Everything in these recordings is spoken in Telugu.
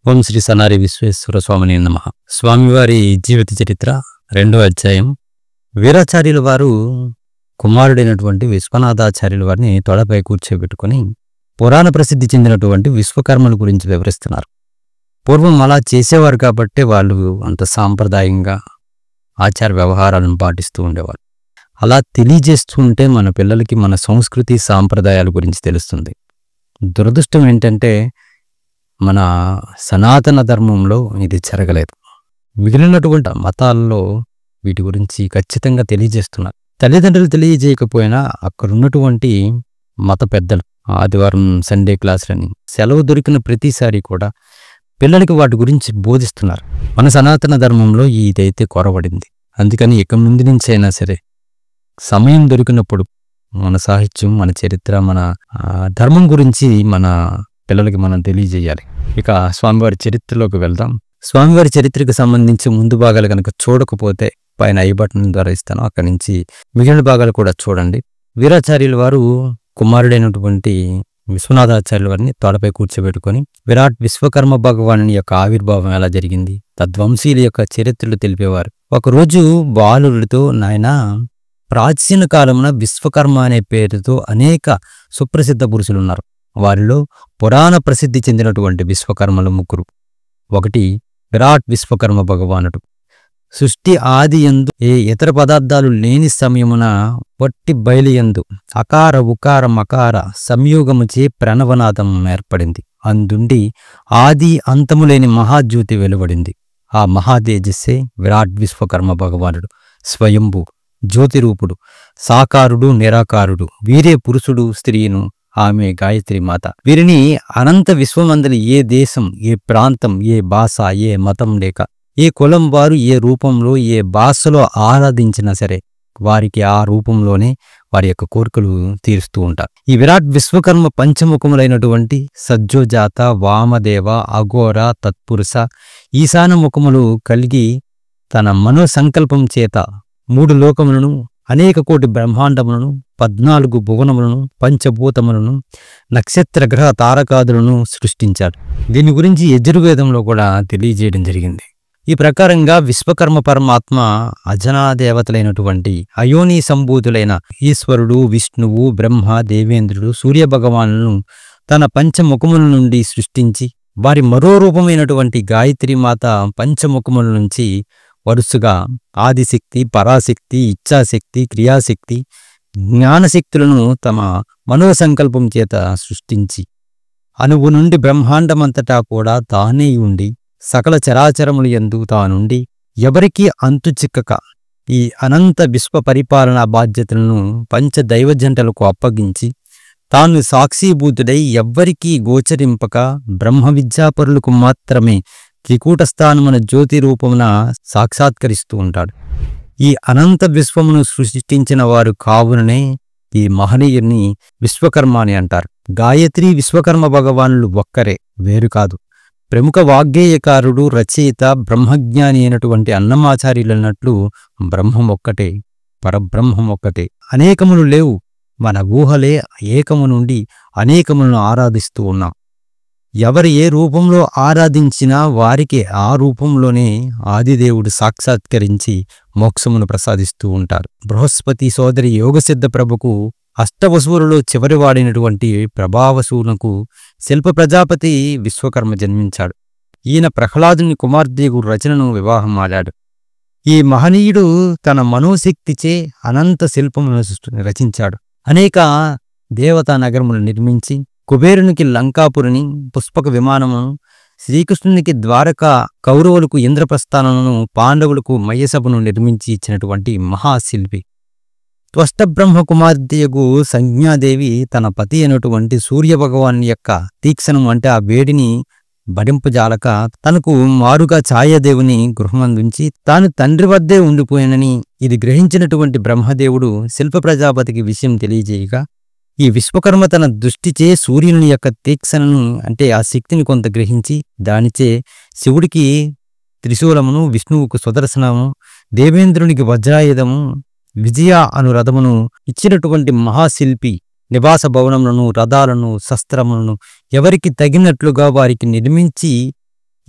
ఓం శ్రీ సనారి విశ్వేశ్వర స్వామిని నమః. స్వామివారి జీవిత చరిత్ర 2వ అధ్యాయం. వీరాచార్యుల వారు కుమారుడైనటువంటి విశ్వనాథాచార్యుల వారిని తొడపై కూర్చోబెట్టుకుని పురాణ ప్రసిద్ధి చెందినటువంటి విశ్వకర్మల గురించి వివరిస్తున్నారు. పూర్వం అలా చేసేవారు కాబట్టి వాళ్ళు అంత సాంప్రదాయంగా ఆచార వ్యవహారాలను పాటిస్తూ ఉండేవారు. అలా తెలియజేస్తూ ఉంటే మన పిల్లలకి మన సంస్కృతి సాంప్రదాయాల గురించి తెలుస్తుంది. దురదృష్టం ఏంటంటే మన సనాతన ధర్మంలో ఇది జరగలేదు. మిగిలినటువంటి మతాల్లో వీటి గురించి ఖచ్చితంగా తెలియజేస్తున్నారు. తల్లిదండ్రులు తెలియజేయకపోయినా అక్కడున్నటువంటి మత పెద్దలు ఆదివారం సండే క్లాసులని సెలవు దొరికిన ప్రతిసారి కూడా పిల్లలకి వాటి గురించి బోధిస్తున్నారు. మన సనాతన ధర్మంలో ఇదైతే కొరవడింది. అందుకని ఇక ముందు నుంచి అయినా సరే సమయం దొరికినప్పుడు మన సాహిత్యం, మన చరిత్ర, మన ధర్మం గురించి మన పిల్లలకి మనం తెలియజేయాలి. ఇక స్వామివారి చరిత్రలోకి వెళ్దాం. స్వామివారి చరిత్రకు సంబంధించి ముందు భాగాలు కనుక చూడకపోతే పైన ఐ బటన్ ద్వారా ఇస్తాను, అక్కడి నుంచి మిగిలిన భాగాలు కూడా చూడండి. వీరాచార్యుల వారు కుమారుడైనటువంటి విశ్వనాథాచార్యుల వారిని తోడపై కూర్చోబెట్టుకొని విరాట్ విశ్వకర్మ భగవానుని యొక్క ఆవిర్భావం ఎలా జరిగింది, తద్వంశీయుల యొక్క చరిత్రలు తెలిపేవారు. ఒకరోజు బాలుడితో, నాయనా, ప్రాచీన కాలమున విశ్వకర్మ అనే పేరుతో అనేక సుప్రసిద్ధ పురుషులున్నారు. వారిలో పురాణ ప్రసిద్ధి చెందినటువంటి విశ్వకర్మలు ముగ్గురు. ఒకటి విరాట్ విశ్వకర్మ భగవానుడు. సృష్టి ఆది యందు ఏ ఇతర పదార్థాలు లేని సమయమున వట్టి బయలుయందు అకార ఉకార మకార సంయోగముచే ప్రణవనాదం ఏర్పడింది. అందుండి ఆది అంతము లేని మహాజ్యోతి వెలువడింది. ఆ మహాతేజస్సే విరాట్ విశ్వకర్మ భగవానుడు. స్వయంభూ జ్యోతిరూపుడు, సాకారుడు, నిరాకారుడు, వీరే పురుషుడు, స్త్రీను, ఆమె గాయత్రి మాత. వీరిని అనంత విశ్వమందలి ఏ దేశం, ఏ ప్రాంతం, ఏ భాష, ఏ మతం లేక ఏ కులం వారు ఏ రూపంలో ఏ భాషలో ఆరాధించినా సరే వారికి ఆ రూపంలోనే వారి యొక్క కోరికలు తీరుస్తూ ఉంటారు. ఈ విరాట్ విశ్వకర్మ పంచముఖములైనటువంటి సజ్జోజాత, వామదేవ, అఘోర, తత్పురుష, ఈశాన ముఖములు కలిగి తన మనోసంకల్పం చేత 3 లోకములను, అనేక కోటి బ్రహ్మాండములను, 14 భువనములను, పంచభూతములను, నక్షత్ర గ్రహ తారకాదులను సృష్టించాడు. దీని గురించి యజుర్వేదంలో కూడా తెలియజేయడం జరిగింది. ఈ ప్రకారంగా విశ్వకర్మ పరమాత్మ అజనాదేవతలైనటువంటి అయోని సంభూతులైన ఈశ్వరుడు, విష్ణువు, బ్రహ్మ, దేవేంద్రుడు, సూర్యభగవానులను తన పంచముఖముల నుండి సృష్టించి వారి మరో రూపమైనటువంటి గాయత్రీమాత పంచముఖముల నుంచి వరుసగా ఆదిశక్తి, పరాశక్తి, ఇచ్ఛాశక్తి, క్రియాశక్తి, జ్ఞానశక్తులను తమ మనోసంకల్పం చేత సృష్టించి అణువు నుండి బ్రహ్మాండమంతటా కూడా తానే ఉండి సకల చరాచరములు యందు తానుండి ఎవరికీ అంతు చిక్కక ఈ అనంత విశ్వ పరిపాలనా బాధ్యతలను పంచదైవజంటలకు అప్పగించి తాను సాక్షీభూతుడై ఎవ్వరికీ గోచరింపక బ్రహ్మ విద్యాపరులకు మాత్రమే త్రికూటస్థానమున జ్యోతి రూపమున సాక్షాత్కరిస్తూ ఉంటాడు. ఈ అనంత విశ్వమును సృష్టించిన వారు కావుననే ఈ మహనీయుని విశ్వకర్మ అని అంటారు. గాయత్రి విశ్వకర్మ భగవానులు ఒక్కరే, వేరు కాదు. ప్రముఖ వాగ్గేయకారుడు, రచయిత, బ్రహ్మజ్ఞాని అయినటువంటి అన్నమాచార్యులన్నట్లు బ్రహ్మం ఒక్కటే, పరబ్రహ్మం ఒక్కటే. అనేకములు లేవు, మన ఊహలే ఏకము నుండి అనేకములను ఆరాధిస్తూ ఉన్నాం. ఎవరు ఏ రూపంలో ఆరాధించినా వారికి ఆ రూపంలోనే ఆదిదేవుడు సాక్షాత్కరించి మోక్షమును ప్రసాదిస్తూ ఉంటారు. బృహస్పతి సోదరి యోగసిద్ధ ప్రభుకు అష్టవసువులలో చివరివాడైనటువంటి ప్రభావసువునకు శిల్ప ప్రజాపతి విశ్వకర్మ జన్మించాడు. ఈయన ప్రహ్లాదుని కుమార్తెకు రచనను వివాహం ఆడాడు. ఈ మహనీయుడు తన మనోశక్తిచే అనంత శిల్పములను రచించాడు. అనేక దేవతా నగరములు నిర్మించి కుబేరునికి లంకాపురిని, పుష్పక విమానమును, శ్రీకృష్ణునికి ద్వారక, కౌరవులకు ఇంద్రప్రస్థానమును, పాండవులకు మయసభను నిర్మించి ఇచ్చినటువంటి మహాశిల్పి. త్వష్టబ్రహ్మ కుమార్తెయగు సంజ్ఞాదేవి తన పతి అయినటువంటి సూర్యభగవాన్ యొక్క తీక్షణం అంటే ఆ వేడిని భరింపజాలక తనకు మారుగా ఛాయాదేవుని గృహమందుంచి తాను తండ్రి వద్దే ఉండిపోయానని ఇది గ్రహించినటువంటి బ్రహ్మదేవుడు శిల్ప ప్రజాపతికి విషయం తెలియజేయగా ఈ విశ్వకర్మ తన దృష్టిచే సూర్యుని యొక్క తీక్షణను అంటే ఆ శక్తిని కొంత గ్రహించి దానిచే శివుడికి త్రిశూలమును, విష్ణువుకు సుదర్శనము, దేవేంద్రునికి వజ్రాయుధము, విజయ అను రథమును ఇచ్చినటువంటి మహాశిల్పి నివాస భవనములను, రథాలను, శస్త్రములను ఎవరికి తగినట్లుగా వారికి నిర్మించి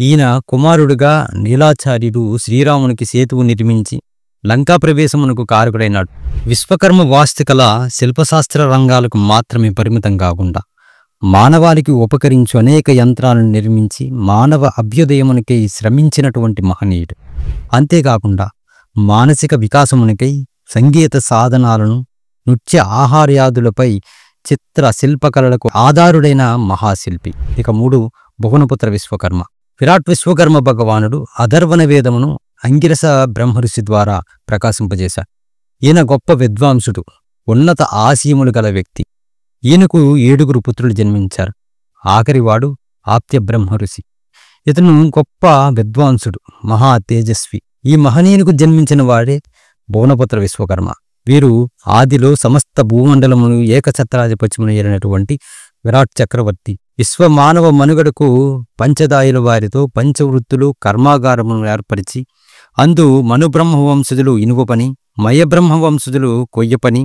ఈయన కుమారుడుగా నీలాచార్యుడు శ్రీరామునికి సేతువు నిర్మించి లంకా ప్రవేశమునకు కారకుడైనాడు. విశ్వకర్మ వాస్తుకళ శిల్పశాస్త్ర రంగాలకు మాత్రమే పరిమితం కాకుండా మానవాళికి ఉపకరించు అనేక యంత్రాలను నిర్మించి మానవ అభ్యుదయమునికై శ్రమించినటువంటి మహనీయుడు. అంతేకాకుండా మానసిక వికాసమునికై సంగీత సాధనాలను, నృత్య ఆహార్యాదులపై చిత్ర శిల్పకళలకు ఆధారుడైన మహాశిల్పి. ఇక 3 భువనపుత్ర విశ్వకర్మ. విరాట్ విశ్వకర్మ భగవానుడు అధర్వణ వేదమును అంగిరస బ్రహ్మర్షి ద్వారా ప్రకాశింపజేశాడు. ఈయన గొప్ప విద్వాంసుడు, ఉన్నత ఆశయములు గల వ్యక్తి. ఈయనకు 7 పుత్రులు జన్మించారు. ఆఖరివాడు ఆప్త్య బ్రహ్మర్షి. ఇతను గొప్ప విద్వాంసుడు, మహా తేజస్వి. ఈ మహనీయునికి జన్మించిన వాడే భువనపుత్ర విశ్వకర్మ. వీరు ఆదిలో సమస్త భూమండలమును ఏకఛత్రాధిపత్యమును ఏలినటువంటి విరాట్ చక్రవర్తి. విశ్వమానవ మనుగడకు పంచదాయుల వారితో పంచవృత్తులు కర్మాగారమును ఏర్పరిచి అందు మనుబ్రహ్మవంశజులు ఇనుప పని, మయబ్రహ్మవంశజులు కొయ్య పని,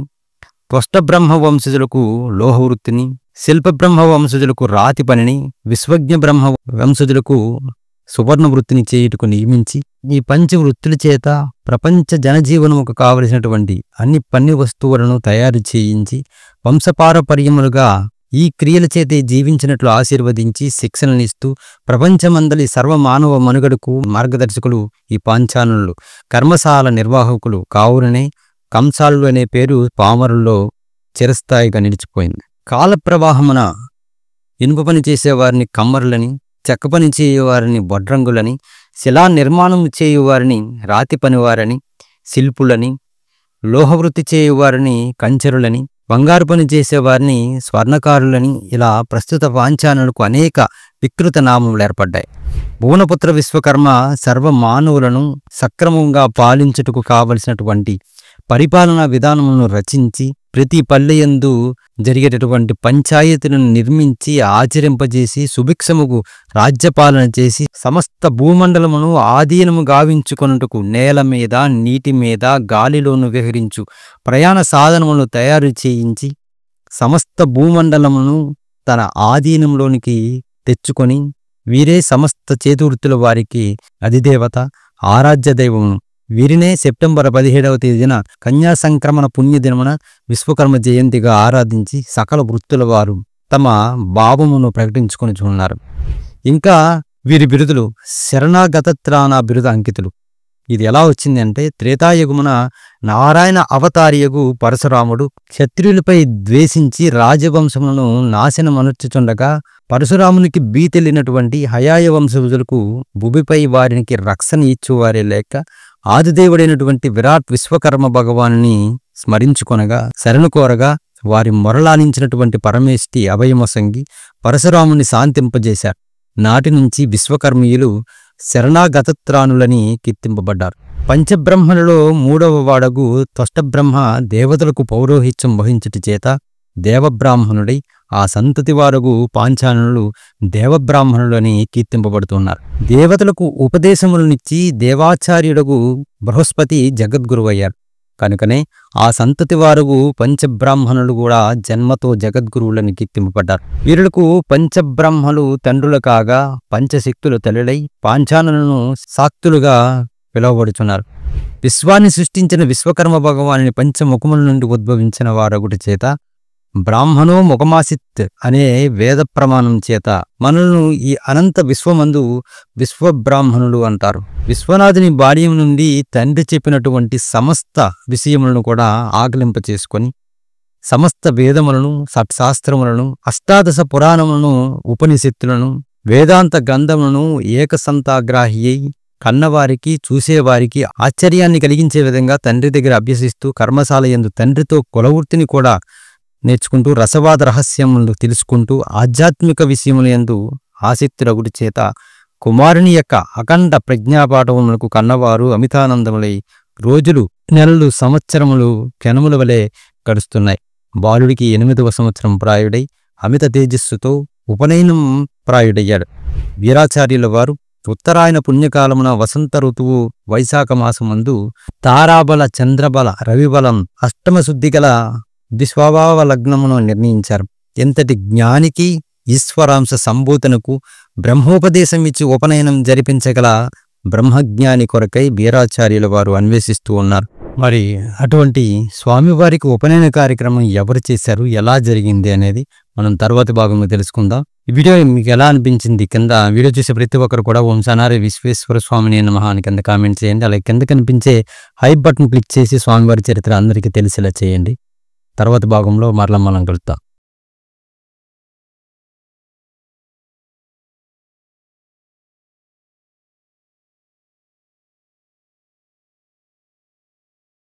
త్వష్టబ్రహ్మవంశజులకు లోహవృత్తిని, శిల్పబ్రహ్మవంశజులకు రాతి పనిని, విశ్వజ్ఞ బ్రహ్మ వంశజులకు సువర్ణ వృత్తిని చేయుటకు నియమించి ఈ పంచవృత్తుల చేత ప్రపంచ జనజీవనముకు కావలసినటువంటి అన్ని పన్ని వస్తువులను తయారు చేయించి వంశపారపర్యములుగా ఈ క్రియల చేతే జీవించినట్లు ఆశీర్వదించి శిక్షణనిస్తూ ప్రపంచమందలి సర్వమానవ మనుగడకు మార్గదర్శకులు ఈ పాంచానులు, కర్మశాల నిర్వాహకులు కావుననే కంసాలు అనే పేరు పామరుల్లో చిరస్థాయిగా నిలిచిపోయింది. కాలప్రవాహమున ఇనుప పని చేసేవారిని కమ్మరులని, చెక్క పని చేయువారిని బొడ్రంగులని, శిలా నిర్మాణం చేయువారిని రాతి పనివారని, శిల్పులని, లోహవృత్తి చేయువారిని కంచరులని, బంగారు పని చేసేవారిని స్వర్ణకారులని, ఇలా ప్రస్తుత పాంచానులకు అనేక వికృత నామములు ఏర్పడ్డాయి. భువనపుత్ర విశ్వకర్మ సర్వమానవులను సక్రమంగా పాలించుటకు కావలసినటువంటి పరిపాలనా విధానములను రచించి ప్రతి పల్లెయందు జరిగేటటువంటి పంచాయతీలను నిర్మించి ఆచరింపజేసి సుభిక్షముకు రాజ్యపాలన చేసి సమస్త భూమండలమును ఆధీనము గావించుకొనుటకు నేల మీద, నీటి మీద, గాలిలోను విహరించు ప్రయాణ సాధనములను తయారు చేయించి సమస్త భూమండలమును తన ఆధీనంలోనికి తెచ్చుకొని వీరే సమస్త చేతివృత్తుల వారికి అధిదేవత, ఆరాధ్య దైవమును. వీరినే సెప్టెంబర్ 17వ తేదీన కన్యా సంక్రమణ పుణ్యదినమున విశ్వకర్మ జయంతిగా ఆరాధించి సకల వృత్తుల వారు తమ భావమును ప్రకటించుకొని చూన్నారు. ఇంకా వీరి బిరుదులు శరణాగతత్రాణ బిరుద అంకితులు. ఇది ఎలా వచ్చింది అంటే త్రేతాయుగమున నారాయణ అవతారియగు పరశురాముడు క్షత్రియులపై ద్వేషించి రాజవంశములను నాశనమనుచుచుండగా పరశురామునికి బీతెళ్ళినటువంటి హయాయ వంశజులకు భూమిపై వారికి రక్షణ ఇచ్చువారే లేక ఆదిదేవుడైనటువంటి విరాట్ విశ్వకర్మ భగవానుని స్మరించుకొనగా శరణు కోరగా వారి మొరలానించినటువంటి పరమేష్టి అభయమొసంగి పరశురాముని శాంతింపజేశారు. నాటి నుంచి విశ్వకర్మీయులు శరణాగతత్రాణులని కీర్తింపబడ్డారు. పంచబ్రహ్మలలో 3వ వాడగు త్వష్టబ్రహ్మ దేవతలకు పౌరోహిత్యం వహించుటి చేత దేవబ్రాహ్మణుడై ఆ సంతతి వారగు పాంచానులు దేవబ్రాహ్మణులని కీర్తింపబడుతున్నారు. దేవతలకు ఉపదేశములనిచ్చి దేవాచార్యుడగు బృహస్పతి జగద్గురువయ్యారు. కనుకనే ఆ సంతతి వారగు పంచబ్రాహ్మణులు కూడా జన్మతో జగద్గురువులని కీర్తింపబడ్డారు. వీరులకు పంచబ్రహ్మలు తండ్రులు కాగా పంచశక్తులు తల్లులై పాంచానులను శాక్తులుగా పిలువబడుచున్నారు. విశ్వాన్ని సృష్టించిన విశ్వకర్మ భగవానుని పంచముఖముల నుండి ఉద్భవించిన వారొకటి చేత బ్రాహ్మణో ముఖమాసిత్ అనే వేద ప్రమాణం చేత మనలను ఈ అనంత విశ్వమందు విశ్వబ్రాహ్మణులు అంటారు. విశ్వనాథుని బాల్యం నుండి తండ్రి చెప్పినటువంటి సమస్త విషయములను కూడా ఆకలింపచేసుకొని సమస్త వేదములను, షట్శాస్త్రములను, అష్టాదశ పురాణములను, ఉపనిషత్తులను, వేదాంత గ్రంథములను ఏకసంతాగ్రాహి అయి కన్నవారికి చూసేవారికి ఆశ్చర్యాన్ని కలిగించే విధంగా తండ్రి దగ్గర అభ్యసిస్తూ కర్మశాల యందు తండ్రితో కులవృత్తిని కూడా నేర్చుకుంటూ రసవాద రహస్యములు తెలుసుకుంటూ ఆధ్యాత్మిక విషయముల యందు ఆసక్తులగుడి చేత కుమారుని యొక్క అఖండ ప్రజ్ఞాపాఠములకు కన్నవారు అమితానందములై రోజులు, నెలలు, సంవత్సరములు క్షణముల వలె గడుస్తున్నాయి. బాలుడికి 8వ సంవత్సరం ప్రాయుడై అమిత తేజస్సుతో ఉపనయనం ప్రాయుడయ్యాడు. వీరాచార్యుల వారు ఉత్తరాయణ పుణ్యకాలమున వసంత ఋతువు వైశాఖ మాసమందు తారాబల, చంద్రబల, రవిబలం, అష్టమ శుద్ధి గల ద్విస్వభావ లగ్నమును నిర్ణయించారు. ఎంతటి జ్ఞానికి, ఈశ్వరాంశ సంభూతనకు, బ్రహ్మోపదేశం ఇచ్చి ఉపనయనం జరిపించగల బ్రహ్మజ్ఞాని కొరకై వీరాచార్యుల వారు అన్వేషిస్తూ ఉన్నారు. మరి అటువంటి స్వామివారికి ఉపనయన కార్యక్రమం ఎవరు చేశారు, ఎలా జరిగింది అనేది మనం తర్వాతి భాగంలో తెలుసుకుందాం. ఈ వీడియో మీకు ఎలా అనిపించింది కింద వీడియో చూసే ప్రతి ఒక్కరు కూడా ఓం సనారి విశ్వేశ్వర స్వామిని నమః అని కింద కామెంట్ చేయండి. అలాగే కింద కనిపించే హైప్ బటన్ క్లిక్ చేసి స్వామివారి చరిత్ర అందరికీ తెలిసేలా చేయండి. తర్వాతి భాగంలో మరలా మనం కలుద్దాం.